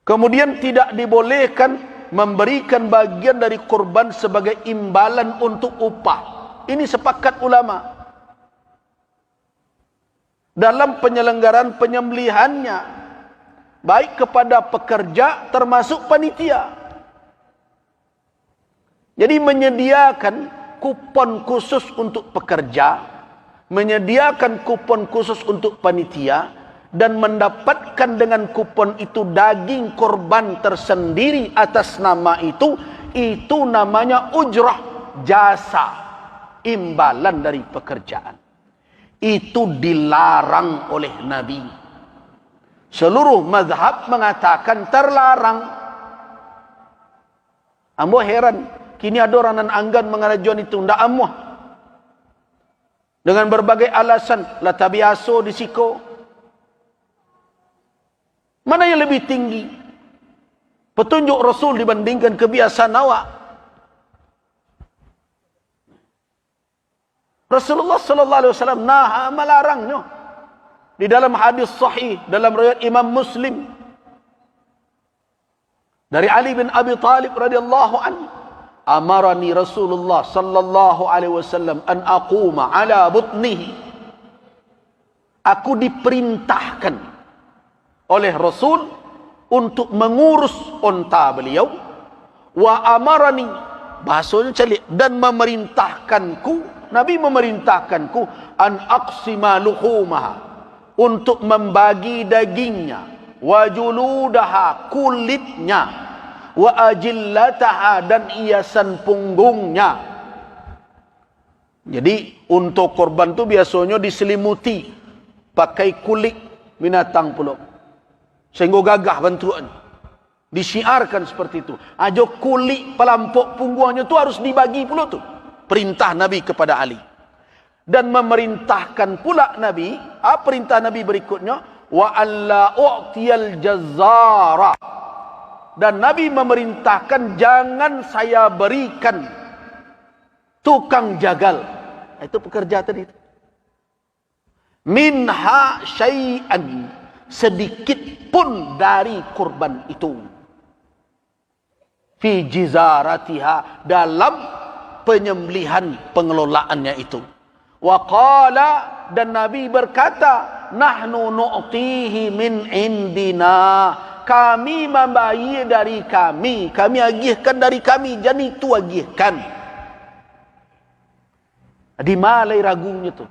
Kemudian tidak dibolehkan memberikan bagian dari kurban sebagai imbalan untuk upah. Ini sepakat ulama. Dalam penyelenggaraan penyembelihannya, baik kepada pekerja termasuk panitia. Jadi menyediakan kupon khusus untuk pekerja, menyediakan kupon khusus untuk panitia, dan mendapatkan dengan kupon itu daging korban tersendiri atas nama itu namanya ujrah, jasa, imbalan dari pekerjaan. Itu dilarang oleh Nabi. Seluruh mazhab mengatakan terlarang. Ambo heran, kini ada orang nan anggan mengarajuan itu, ndak amuh. Dengan berbagai alasan, la tabiaso disiko. Mana yang lebih tinggi? Petunjuk Rasul dibandingkan kebiasaan awak. Rasulullah sallallahu alaihi wasallam melarangnya. Di dalam hadis sahih dalam riwayat Imam Muslim dari Ali bin Abi Thalib radhiyallahu anhu, amarani Rasulullah sallallahu alaihi wasallam an aquma ala butnihi. Aku diperintahkan oleh Rasul untuk mengurus unta beliau. Wa amarani, bahasanya celik, dan memerintahkanku, Nabi memerintahkanku, an aqsima luhumaha, untuk membagi dagingnya, wa juludaha, kulitnya, wa ajillataha, dan hiasan punggungnya. Jadi untuk korban tu biasanya diselimuti pakai kulit binatang pula, sehingga gagah bentukan. Disiarkan seperti itu. Ajo kulit pelampuk punggungnya tu harus dibagi pula tu. Perintah Nabi kepada Ali. Dan memerintahkan pula Nabi, perintah Nabi berikutnya, wa alla u'tiyal jazzara. Dan Nabi memerintahkan jangan saya berikan tukang jagal. Itu pekerja tadi. Minha syai'an, sedikit pun dari kurban itu. Fi jizaratiha, dalam penyembelihan pengelolaannya itu. Wa qala, dan Nabi berkata, nahnu nu'tihi min indina, kami membayar dari kami agihkan dari kami, jadi itu agihkan. Di malai ragunya tu.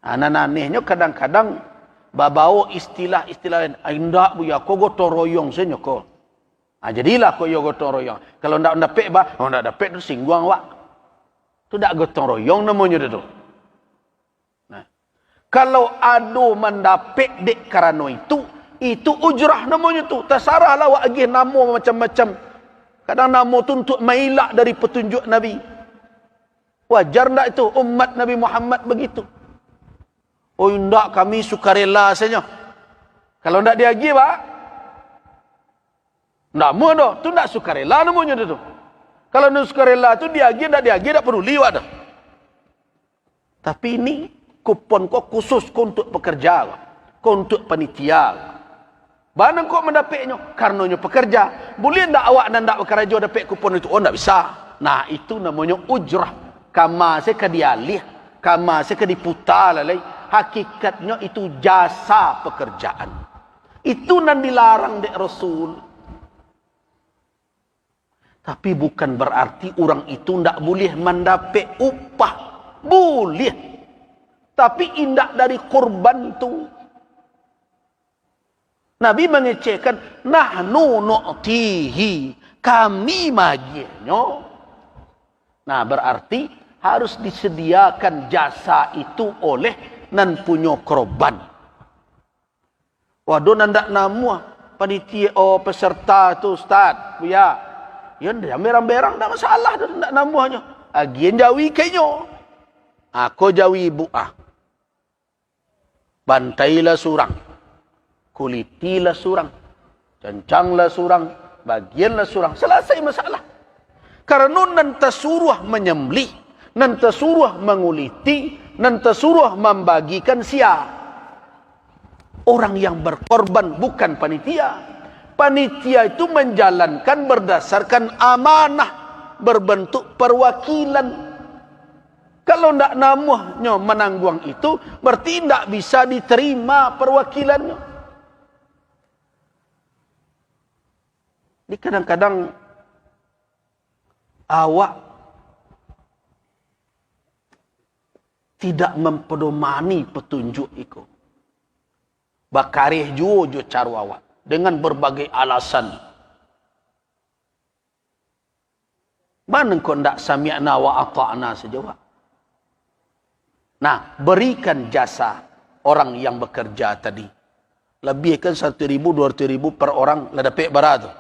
Anak-anaknya kadang-kadang babawa istilah-istilah lain. Indak bu ya, kau gotong royong saja kau. Jadilah kau yo gotong royong. Kalau ndak dapat ndak dapat tu singguang wak. Tu ndak gotong royong namanya tu. Nah, kalau ado mendapat dek karena itu ujrah namanya tu. Terserahlah wak agih nama macam-macam. Kadang nama tu untuk mailak dari petunjuk Nabi. Wajar ndak itu umat Nabi Muhammad begitu? Oh ndak, kami sukarela saja. Kalau ndak diagih pak, ndak mau dah, tu ndak sukarela namanya tu. Kalau ndak sukarela tu diagih tak perlu liwat dah. Tapi ini kupon kau khusus kau untuk pekerja, kau untuk panitia. Mana kau mendapatnya? Karenanya pekerja. Boleh ndak awak dan ndak bekerja dapat kupon itu? Oh ndak bisa. Nah itu namanya ujrah. Kama seka dialih, kama seka diputar lalai. Hakikatnya itu jasa pekerjaan. Itu nan dilarang dek Rasul. Tapi bukan berarti orang itu tidak boleh mendapat upah. Boleh. Tapi indak dari korban tu. Nabi mengecekkan, nahnu nu'tihi, kami maginya. Nah berarti harus disediakan jasa itu oleh nan punya korban. Waduh nandak namu panitia peserta tu ustaz, ya. Ya ndak berang-berang tak masalah dah ndak namuhnya. Agian jawi kayaknya. Aku jawi ibu bantailah surang. Kulitilah surang. Cancanglah surang, bagianlah surang. Selesai masalah. Karena nan tersuruh menyembelih, nan tersuruh menguliti, nan tersuruh membagikan sia. Orang yang berkorban bukan panitia. Panitia itu menjalankan berdasarkan amanah, berbentuk perwakilan. Kalau tidak namanya menanggung itu, berarti tidak bisa diterima perwakilannya. Jadi kadang-kadang awak tidak mempedomani petunjuk itu. Bakarih jo caru awak dengan berbagai alasan. Mana kau tidak sami'na wa ata'na sejawab? Nah, berikan jasa orang yang bekerja tadi. Lebihkan 1.000, 200.000 per orang, lah dapat berapa?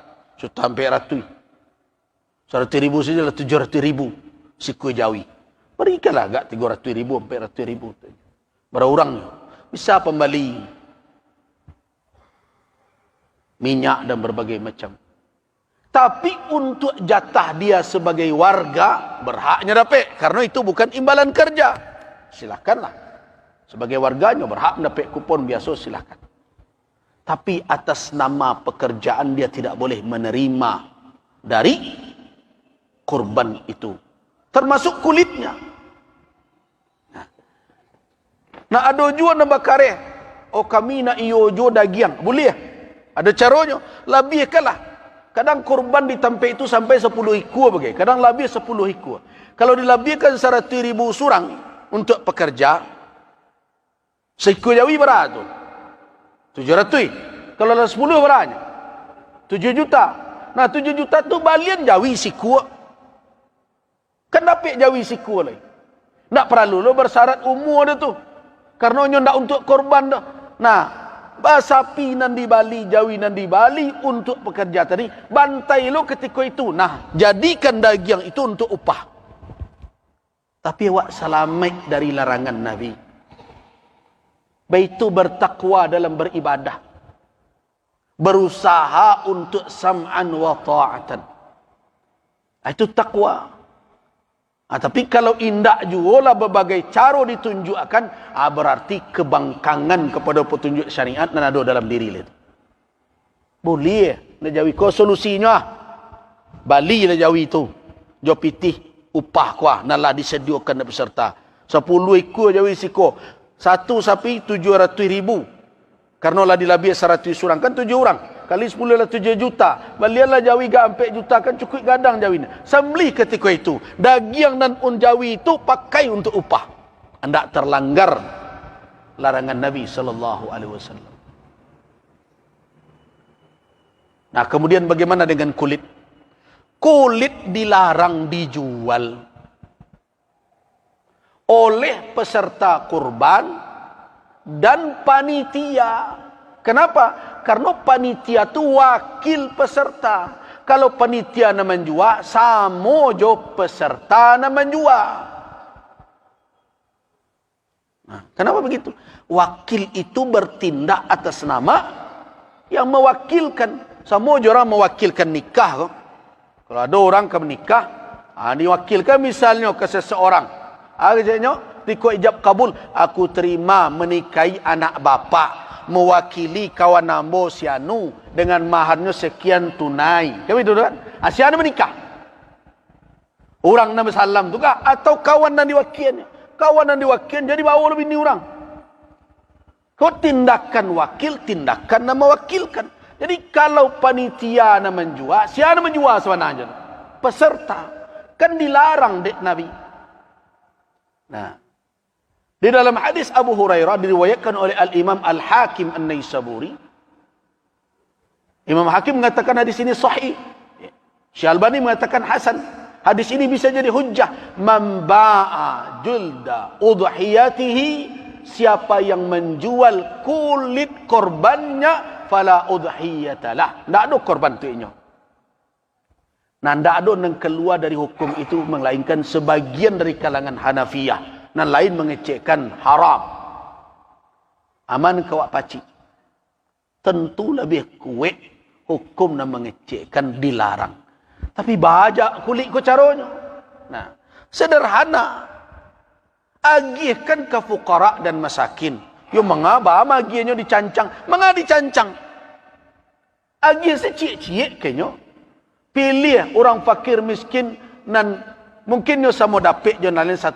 Sudah hampir ratus. 100.000 saja lah 700.000 siku jawi. Berikanlah agak 300.000, 400.000. Berapa orang? Bisa pembali minyak dan berbagai macam. Tapi untuk jatah dia sebagai warga, berhaknya dapat. Karena itu bukan imbalan kerja. Silakanlah. Sebagai warganya berhak dapat kupon biasa, silakan. Tapi atas nama pekerjaan dia tidak boleh menerima dari korban itu. Termasuk kulitnya. Nah ada juga nak bakare. Oh kami nak iyojo dagiang. Boleh? Ada caranya. Lebihkanlah. Kadang korban ditampai itu sampai 10 ekor bagai. Kadang lebih 10 ekor. Kalau dilebihkan 100.000 surang untuk pekerja, seekor jawi berapa tu? 700. Kalau 10 berapa? 7 juta. Nah 7 juta tu balian jawi seekor. Kan dapat jawi seekor lagi. Tak perlu lo bersyarat umur dia tu. Karena nyo ndak untuk korban dah. Nah, sapi nan di Bali, jawi nan di Bali untuk pekerja tadi, bantai lo ketika itu. Nah, jadikan daging itu untuk upah. Tapi awak selamat dari larangan Nabi. Baitu bertakwa dalam beribadah. Berusaha untuk sam'an wa ta'atan. Itu takwa. Tapi kalau indak juga berbagai cara ditunjukkan, berarti kebangkangan kepada petunjuk syariat yang ada dalam diri itu. Boleh nak jawi ko solusinya. Bali lah jawi itu. Jo pitih upah kuah nalah disediakan dari peserta. 10 ekor jawi siko. Satu sapi 700.000. Karena lah dilabih 100 orang kan 7 orang. Kali 10 lah 7 juta. Balianlah jawi ke 4 juta kan cukup gadang jawi ni. Sembelih ketika itu. Daging dan jawi itu pakai untuk upah. Anda terlanggar larangan Nabi SAW. Nah kemudian bagaimana dengan kulit? Kulit dilarang dijual oleh peserta kurban dan panitia. Kenapa? Karena panitia itu wakil peserta. Kalau panitia nak menjual, sama jo peserta nak menjual. Nah, kenapa begitu? Wakil itu bertindak atas nama yang mewakilkan. Sama jo orang mewakilkan nikah. Kalau ada orang ke menikah, diwakilkan misalnya ke seseorang. Akhirnya, tiko ijab kabul, aku terima menikahi anak bapa. Mewakili kawan nambo sianu dengan maharnya sekian tunai. Kamu itu kan? Sianu menikah. Orang nama salam tu kah? Atau kawan yang diwakilnya? Kawan yang diwakil jadi bawa lebih ni orang. Kau tindakan wakil, tindakan yang mewakilkan. Jadi kalau panitia yang menjual, sianu menjual sebenarnya? Peserta. Kan dilarang dek Nabi. Nah. Di dalam hadis Abu Hurairah diriwayatkan oleh Al-Imam Al-Hakim An-Naisaburi. Imam Hakim mengatakan hadis ini sahih. Syalbani mengatakan hasan. Hadis ini bisa jadi hujjah. Man ba'a julda udhiyatihi, siapa yang menjual kulit korbannya, fala udhiyatalah. Tak ada korban tuinya. Nah, tak ada yang keluar dari hukum itu melainkan sebagian dari kalangan Hanafiyah. Dan lain mengecekkan haram. Aman kawak paci. Tentu lebih kuat hukum dan mengecekkan dilarang. Tapi bajak kulit ko caranya. Nah, sederhana. Agihkan ke fuqara dan masakin. Yo mengapa magianyo dicancang? Mengapa dicancang? Agi secik-cik kenyo. Pilih orang fakir miskin nan mungkin yo samo dapat jo nalin 1,5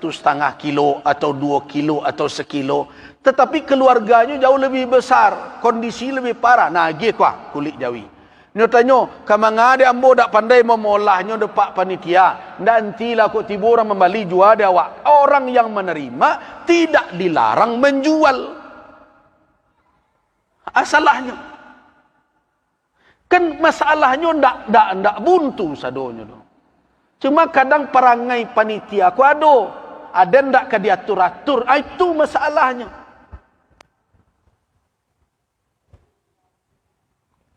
kilo atau 2 kilo atau 1 kilo. Tetapi keluarganya jauh lebih besar, kondisi lebih parah. Nah, agi kuah kulit Jawi. Nyo tanyo, kamangade ambo dak pandai memolahnya depak panitia. Nantilah kok tiba orang membeli jual dia awak. Orang yang menerima tidak dilarang menjual. Asalahnya. Kan masalahnya ndak buntu sadonyo. Cuma kadang perangai panitia ku ada ndak ke diatur-atur. Itu masalahnya.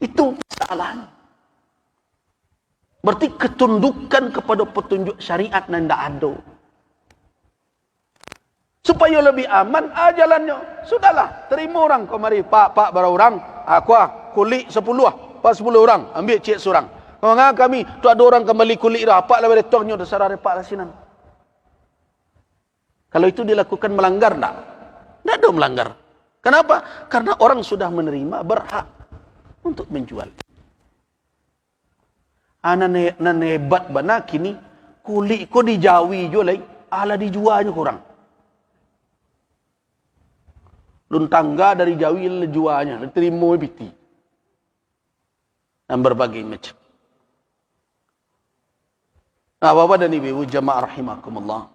Itu masalahnya. Berarti ketundukan kepada petunjuk syariat nan ndak ada. Supaya lebih aman jalannya. Sudahlah, terima orang kau mari pak berapa orang? Aku kulit 10 pak 10 orang ambil cik seorang. Kalau kami tu ada orang kembali kulit dah apa lah beretongnya dah sarah repak lah sinan. Kalau itu dilakukan melanggar tak? Tak ada melanggar. Kenapa? Karena orang sudah menerima berhak untuk menjual. Nan hebat bana kini kulit ko dijawi jo lai ala dijualnya kurang. Lun tangga dari Jawi jualnya, terima biti. Dan berbagai macam. Nah, Bapak dan Ibu jamaah rahimakumullah.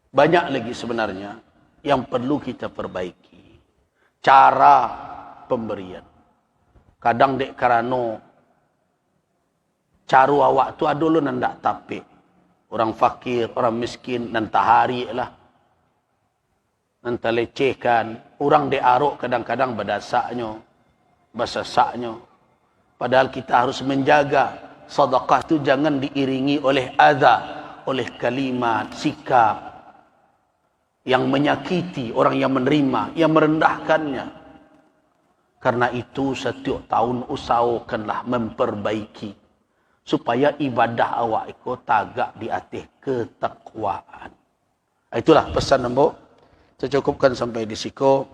Banyak lagi sebenarnya yang perlu kita perbaiki. Cara pemberian. Kadang dek karano caru awak tu ada lu nandak tapi. Orang fakir, orang miskin nan tahari lah. Nanti lecehkan. Orang diaruk kadang-kadang berdasaknya. Basasaknya. Padahal kita harus menjaga. Sedekah itu jangan diiringi oleh adza. Oleh kalimat, sikap. Yang menyakiti orang yang menerima. Yang merendahkannya. Karena itu setiap tahun usahakanlah memperbaiki. Supaya ibadah awak itu tagak di atas ketakwaan. Itulah pesan nombor. Saya cukupkan sampai di situ.